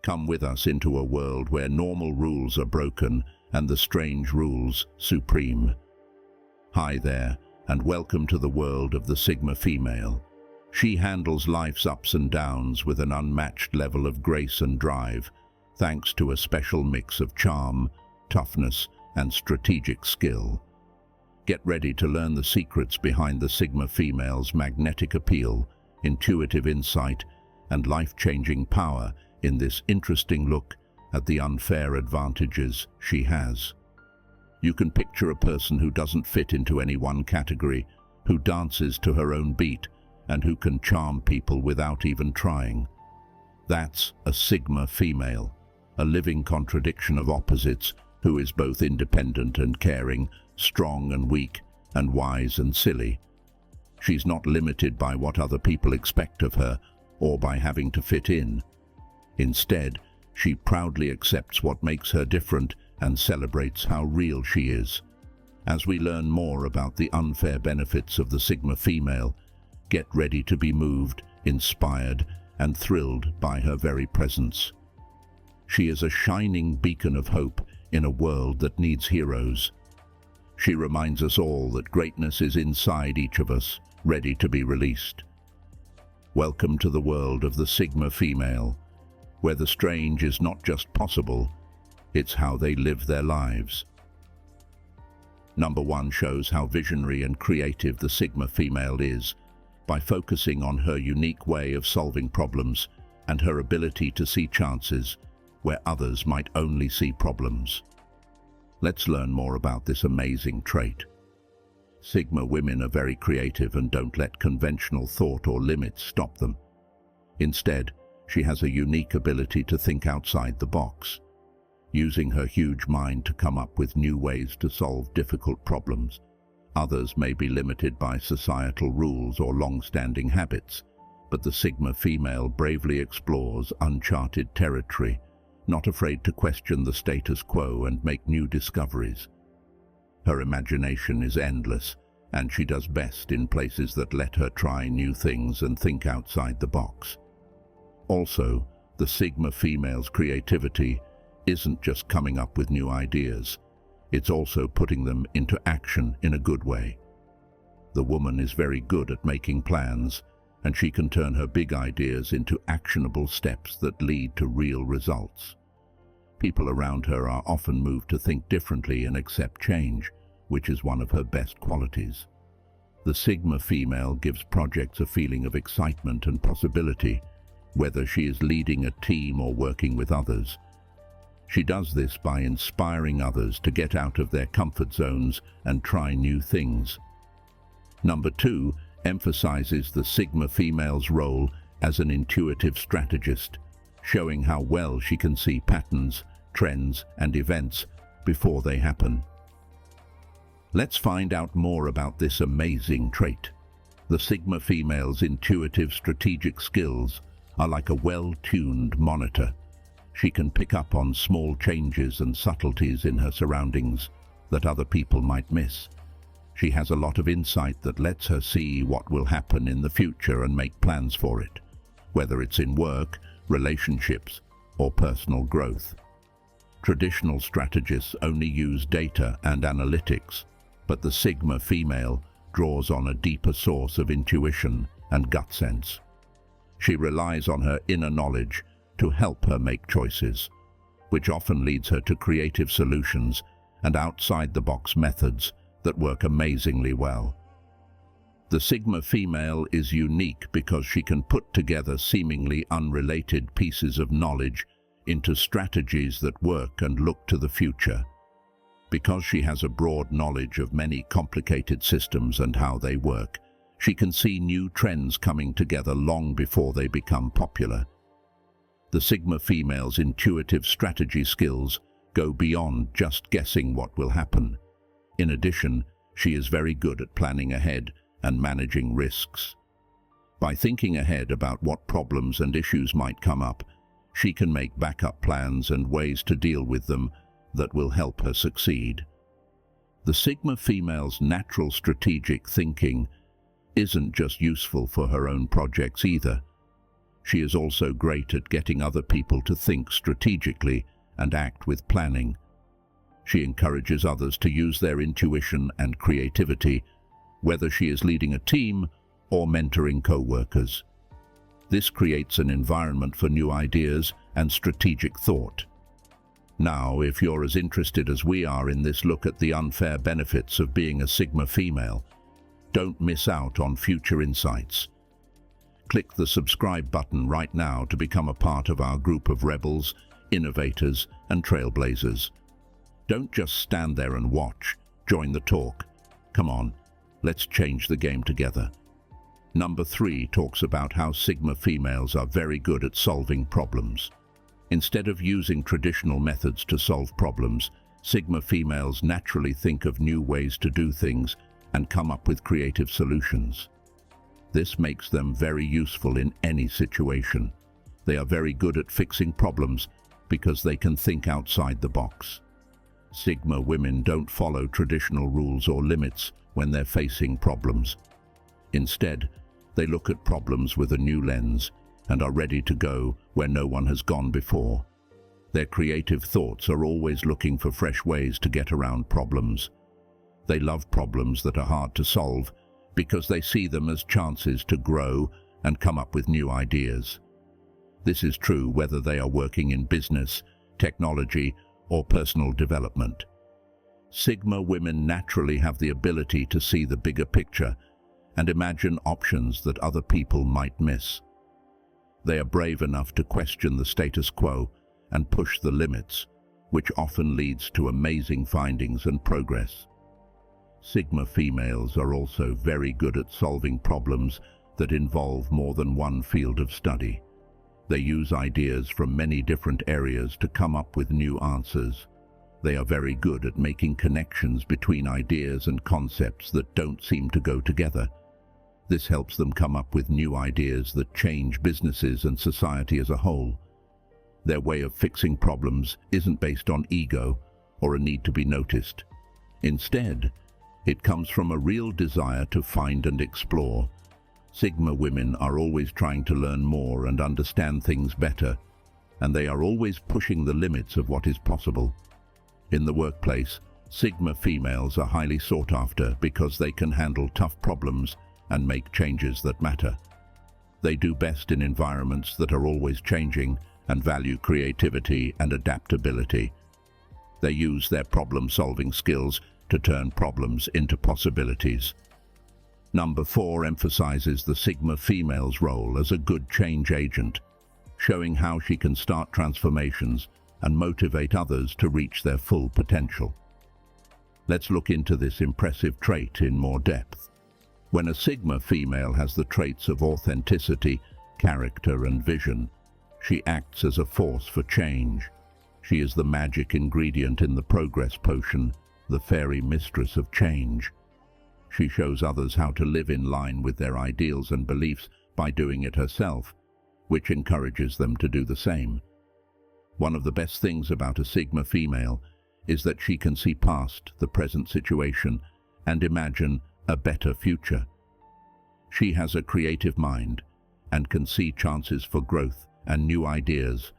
Come with us into a world where normal rules are broken and the strange rules supreme. Hi there, and welcome to the world of the Sigma female. She handles life's ups and downs with an unmatched level of grace and drive, thanks to a special mix of charm, toughness, and strategic skill. Get ready to learn the secrets behind the Sigma female's magnetic appeal, intuitive insight, and life-changing power in this interesting look at the unfair advantages she has. You can picture a person who doesn't fit into any one category, who dances to her own beat, and who can charm people without even trying. That's a Sigma female, a living contradiction of opposites, who is both independent and caring, strong and weak, and wise and silly. She's not limited by what other people expect of her, or by having to fit in. Instead, she proudly accepts what makes her different and celebrates how real she is. As we learn more about the unfair benefits of the Sigma female, get ready to be moved, inspired, and thrilled by her very presence. She is a shining beacon of hope in a world that needs heroes. She reminds us all that greatness is inside each of us, ready to be released. Welcome to the world of the Sigma female, where the strange is not just possible, it's how they live their lives. Number 1 shows how visionary and creative the Sigma female is by focusing on her unique way of solving problems and her ability to see chances where others might only see problems. Let's learn more about this amazing trait. Sigma women are very creative and don't let conventional thought or limits stop them. Instead, she has a unique ability to think outside the box, using her huge mind to come up with new ways to solve difficult problems. Others may be limited by societal rules or long-standing habits, but the Sigma female bravely explores uncharted territory, not afraid to question the status quo and make new discoveries. Her imagination is endless, and she does best in places that let her try new things and think outside the box. Also, the Sigma female's creativity isn't just coming up with new ideas, it's also putting them into action in a good way. The woman is very good at making plans, and she can turn her big ideas into actionable steps that lead to real results. People around her are often moved to think differently and accept change, which is one of her best qualities. The Sigma female gives projects a feeling of excitement and possibility, whether she is leading a team or working with others. She does this by inspiring others to get out of their comfort zones and try new things. Number 2 emphasizes the Sigma female's role as an intuitive strategist, showing how well she can see patterns, trends, and events before they happen. Let's find out more about this amazing trait. The Sigma female's intuitive strategic skills are like a well-tuned monitor. She can pick up on small changes and subtleties in her surroundings that other people might miss. She has a lot of insight that lets her see what will happen in the future and make plans for it, whether it's in work, relationships, or personal growth. Traditional strategists only use data and analytics, but the Sigma female draws on a deeper source of intuition and gut sense. She relies on her inner knowledge to help her make choices, which often leads her to creative solutions and outside-the-box methods that work amazingly well. The Sigma female is unique because she can put together seemingly unrelated pieces of knowledge into strategies that work and look to the future. Because she has a broad knowledge of many complicated systems and how they work, she can see new trends coming together long before they become popular. The Sigma female's intuitive strategy skills go beyond just guessing what will happen. In addition, she is very good at planning ahead and managing risks. By thinking ahead about what problems and issues might come up, she can make backup plans and ways to deal with them that will help her succeed. The Sigma female's natural strategic thinking isn't just useful for her own projects either. She is also great at getting other people to think strategically and act with planning. She encourages others to use their intuition and creativity, whether she is leading a team or mentoring co-workers. This creates an environment for new ideas and strategic thought. Now, if you're as interested as we are in this look at the unfair benefits of being a Sigma female, don't miss out on future insights. Click the subscribe button right now to become a part of our group of rebels, innovators, and trailblazers. Don't just stand there and watch. Join the talk. Come on, let's change the game together. Number 3 talks about how Sigma females are very good at solving problems. Instead of using traditional methods to solve problems, Sigma females naturally think of new ways to do things and come up with creative solutions. This makes them very useful in any situation. They are very good at fixing problems because they can think outside the box. Sigma women don't follow traditional rules or limits when they're facing problems. Instead, they look at problems with a new lens and are ready to go where no one has gone before. Their creative thoughts are always looking for fresh ways to get around problems. They love problems that are hard to solve because they see them as chances to grow and come up with new ideas. This is true whether they are working in business, technology, or personal development. Sigma women naturally have the ability to see the bigger picture and imagine options that other people might miss. They are brave enough to question the status quo and push the limits, which often leads to amazing findings and progress. Sigma females are also very good at solving problems that involve more than one field of study. They use ideas from many different areas to come up with new answers. They are very good at making connections between ideas and concepts that don't seem to go together. This helps them come up with new ideas that change businesses and society as a whole. Their way of fixing problems isn't based on ego or a need to be noticed. Instead, it comes from a real desire to find and explore. Sigma women are always trying to learn more and understand things better, and they are always pushing the limits of what is possible. In the workplace, Sigma females are highly sought after because they can handle tough problems and make changes that matter. They do best in environments that are always changing and value creativity and adaptability. They use their problem-solving skills to turn problems into possibilities. Number 4 emphasizes the Sigma female's role as a good change agent, showing how she can start transformations and motivate others to reach their full potential. Let's look into this impressive trait in more depth. When a Sigma female has the traits of authenticity, character, and vision, she acts as a force for change. She is the magic ingredient in the progress potion, the fairy mistress of change. She shows others how to live in line with their ideals and beliefs by doing it herself, which encourages them to do the same. One of the best things about a Sigma female is that she can see past the present situation and imagine a better future. She has a creative mind and can see chances for growth and new ideas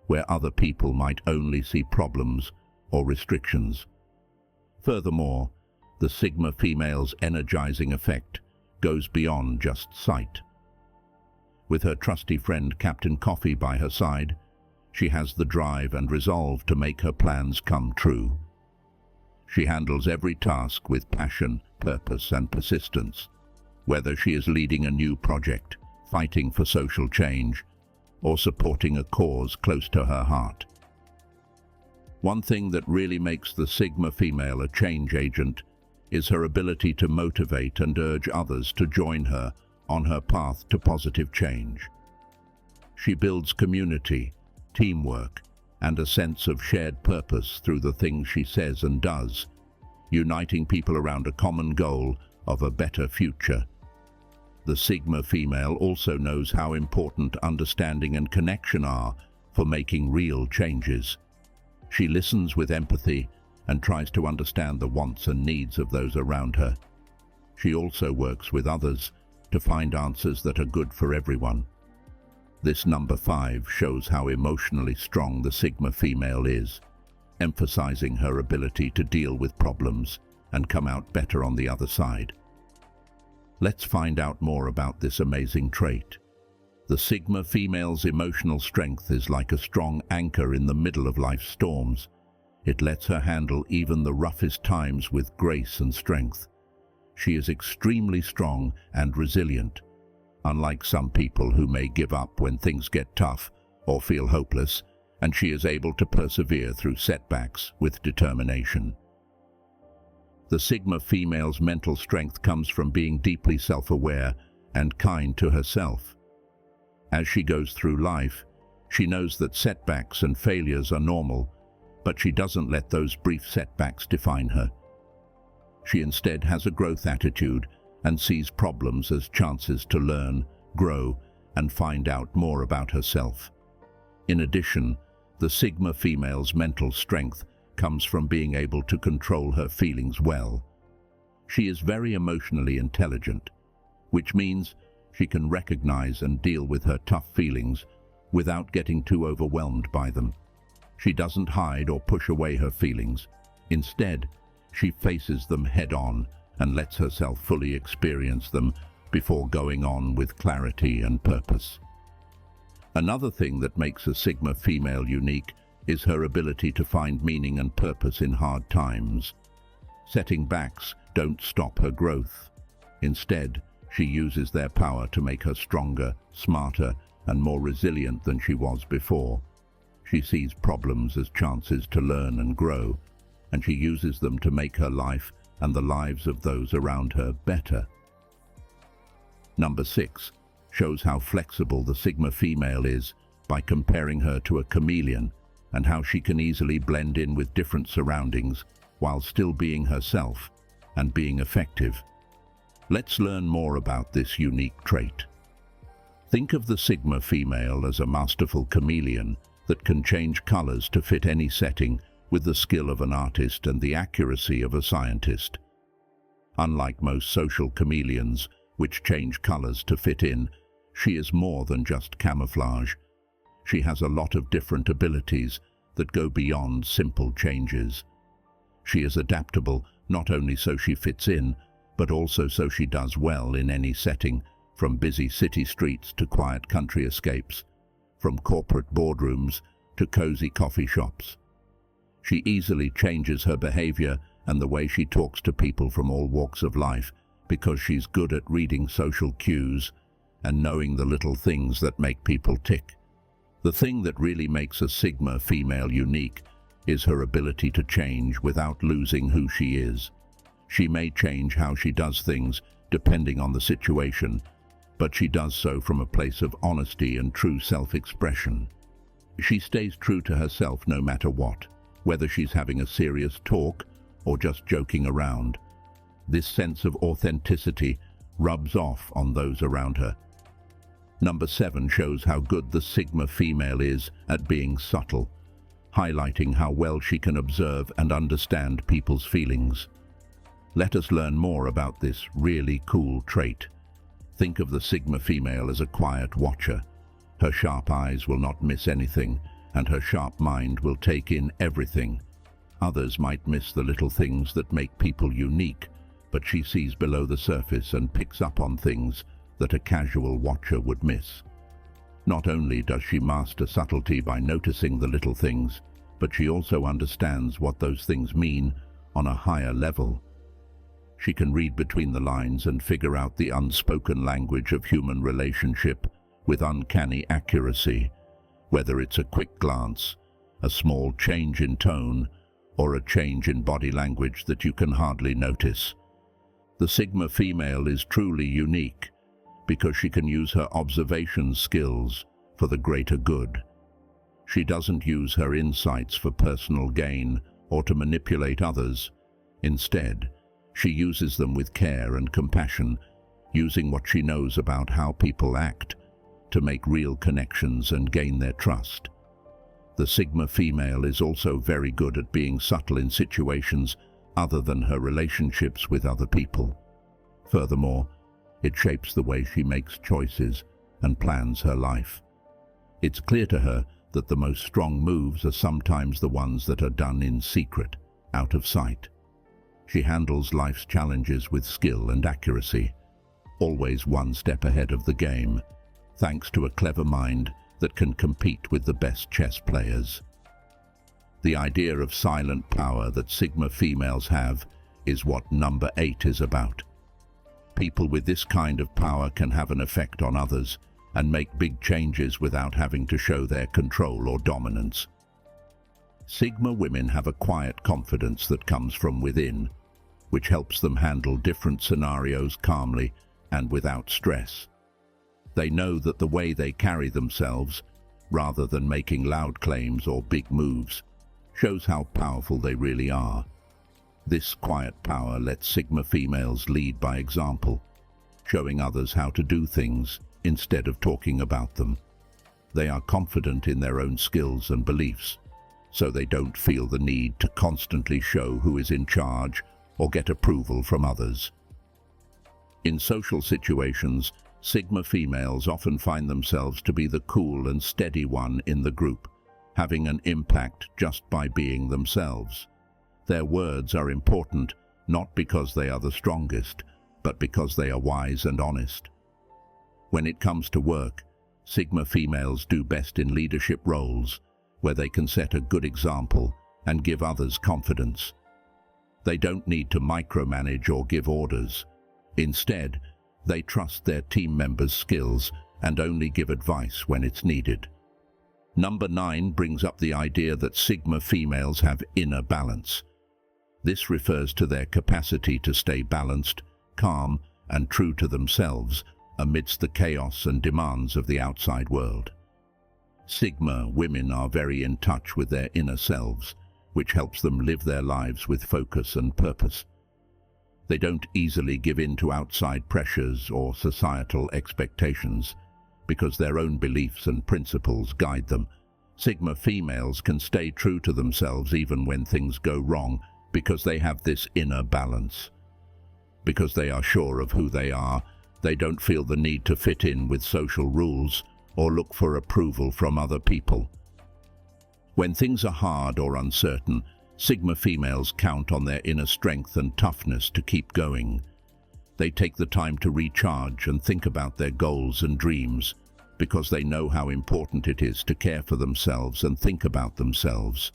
where other people might only see problems or restrictions. Furthermore, the Sigma female's energizing effect goes beyond just sight. With her trusty friend Captain Coffee by her side, she has the drive and resolve to make her plans come true. She handles every task with passion, purpose, and persistence, whether she is leading a new project, fighting for social change, or supporting a cause close to her heart. One thing that really makes the Sigma female a change agent is her ability to motivate and urge others to join her on her path to positive change. She builds community, teamwork, and a sense of shared purpose through the things she says and does, uniting people around a common goal of a better future. The Sigma female also knows how important understanding and connection are for making real changes. She listens with empathy and tries to understand the wants and needs of those around her. She also works with others to find answers that are good for everyone. This number 5 shows how emotionally strong the Sigma female is, emphasizing her ability to deal with problems and come out better on the other side. Let's find out more about this amazing trait. The Sigma female's emotional strength is like a strong anchor in the middle of life's storms. It lets her handle even the roughest times with grace and strength. She is extremely strong and resilient, unlike some people who may give up when things get tough or feel hopeless, and she is able to persevere through setbacks with determination. The Sigma female's mental strength comes from being deeply self-aware and kind to herself. As she goes through life, she knows that setbacks and failures are normal, but she doesn't let those brief setbacks define her. She instead has a growth attitude and sees problems as chances to learn, grow, and find out more about herself. In addition, the Sigma female's mental strength comes from being able to control her feelings well. She is very emotionally intelligent, which means she can recognize and deal with her tough feelings without getting too overwhelmed by them. She doesn't hide or push away her feelings. Instead, she faces them head-on and lets herself fully experience them before going on with clarity and purpose. Another thing that makes a Sigma female unique is her ability to find meaning and purpose in hard times. Setting backs don't stop her growth. Instead, she uses their power to make her stronger, smarter, and more resilient than she was before. She sees problems as chances to learn and grow, and she uses them to make her life and the lives of those around her better. Number 6 shows how flexible the Sigma female is by comparing her to a chameleon and how she can easily blend in with different surroundings while still being herself and being effective. Let's learn more about this unique trait. Think of the Sigma female as a masterful chameleon that can change colors to fit any setting with the skill of an artist and the accuracy of a scientist. Unlike most social chameleons, which change colors to fit in, she is more than just camouflage. She has a lot of different abilities that go beyond simple changes. She is adaptable, not only so she fits in, but also so she does well in any setting, from busy city streets to quiet country escapes, from corporate boardrooms to cozy coffee shops. She easily changes her behavior and the way she talks to people from all walks of life because she's good at reading social cues and knowing the little things that make people tick. The thing that really makes a Sigma female unique is her ability to change without losing who she is. She may change how she does things depending on the situation, but she does so from a place of honesty and true self-expression. She stays true to herself no matter what, whether she's having a serious talk or just joking around. This sense of authenticity rubs off on those around her. Number 7 shows how good the Sigma female is at being subtle, highlighting how well she can observe and understand people's feelings. Let us learn more about this really cool trait. Think of the Sigma female as a quiet watcher. Her sharp eyes will not miss anything, and her sharp mind will take in everything. Others might miss the little things that make people unique, but she sees below the surface and picks up on things that a casual watcher would miss. Not only does she master subtlety by noticing the little things, but she also understands what those things mean on a higher level. She can read between the lines and figure out the unspoken language of human relationship with uncanny accuracy, whether it's a quick glance, a small change in tone, or a change in body language that you can hardly notice. The Sigma female is truly unique because she can use her observation skills for the greater good. She doesn't use her insights for personal gain or to manipulate others. Instead, she uses them with care and compassion, using what she knows about how people act to make real connections and gain their trust. The Sigma female is also very good at being subtle in situations other than her relationships with other people. Furthermore, it shapes the way she makes choices and plans her life. It's clear to her that the most strong moves are sometimes the ones that are done in secret, out of sight. She handles life's challenges with skill and accuracy, always one step ahead of the game, thanks to a clever mind that can compete with the best chess players. The idea of silent power that Sigma females have is what number 8 is about. People with this kind of power can have an effect on others and make big changes without having to show their control or dominance. Sigma women have a quiet confidence that comes from within, which helps them handle different scenarios calmly and without stress. They know that the way they carry themselves, rather than making loud claims or big moves, shows how powerful they really are. This quiet power lets Sigma females lead by example, showing others how to do things instead of talking about them. They are confident in their own skills and beliefs, so they don't feel the need to constantly show who is in charge or get approval from others. In social situations, Sigma females often find themselves to be the cool and steady one in the group, having an impact just by being themselves. Their words are important, not because they are the strongest, but because they are wise and honest. When it comes to work, Sigma females do best in leadership roles, where they can set a good example and give others confidence. They don't need to micromanage or give orders. Instead, they trust their team members' skills and only give advice when it's needed. Number 9 brings up the idea that Sigma females have inner balance. This refers to their capacity to stay balanced, calm, and true to themselves amidst the chaos and demands of the outside world. Sigma women are very in touch with their inner selves, which helps them live their lives with focus and purpose. They don't easily give in to outside pressures or societal expectations, because their own beliefs and principles guide them. Sigma females can stay true to themselves even when things go wrong, because they have this inner balance. Because they are sure of who they are, they don't feel the need to fit in with social rules or look for approval from other people. When things are hard or uncertain, Sigma females count on their inner strength and toughness to keep going. They take the time to recharge and think about their goals and dreams, because they know how important it is to care for themselves and think about themselves.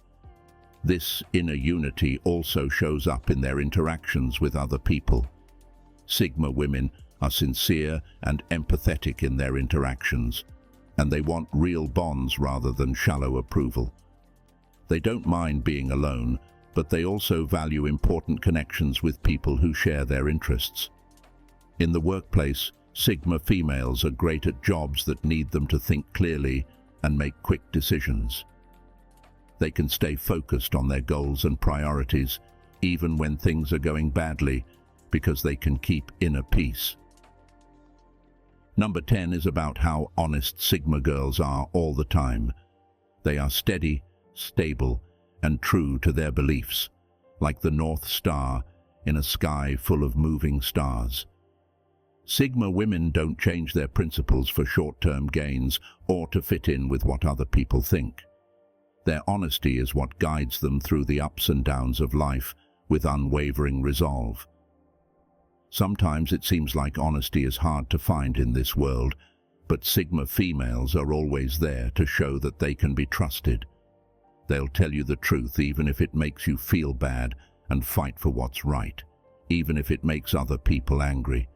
This inner unity also shows up in their interactions with other people. Sigma women are sincere and empathetic in their interactions, and they want real bonds rather than shallow approval. They don't mind being alone, but they also value important connections with people who share their interests. In the workplace, Sigma females are great at jobs that need them to think clearly and make quick decisions. They can stay focused on their goals and priorities, even when things are going badly, because they can keep inner peace. Number 10 is about how honest Sigma girls are all the time. They are steady, stable, and true to their beliefs, like the North Star in a sky full of moving stars. Sigma women don't change their principles for short-term gains or to fit in with what other people think. Their honesty is what guides them through the ups and downs of life with unwavering resolve. Sometimes it seems like honesty is hard to find in this world, but Sigma females are always there to show that they can be trusted. They'll tell you the truth even if it makes you feel bad and fight for what's right, even if it makes other people angry.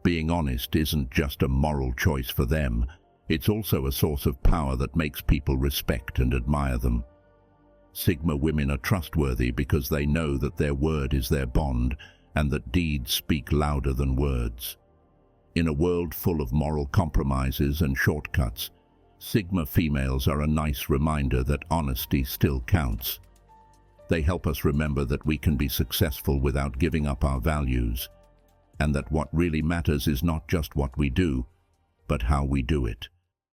Being honest isn't just a moral choice for them, it's also a source of power that makes people respect and admire them. Sigma women are trustworthy because they know that their word is their bond and that deeds speak louder than words. In a world full of moral compromises and shortcuts, Sigma females are a nice reminder that honesty still counts. They help us remember that we can be successful without giving up our values, and that what really matters is not just what we do, but how we do it.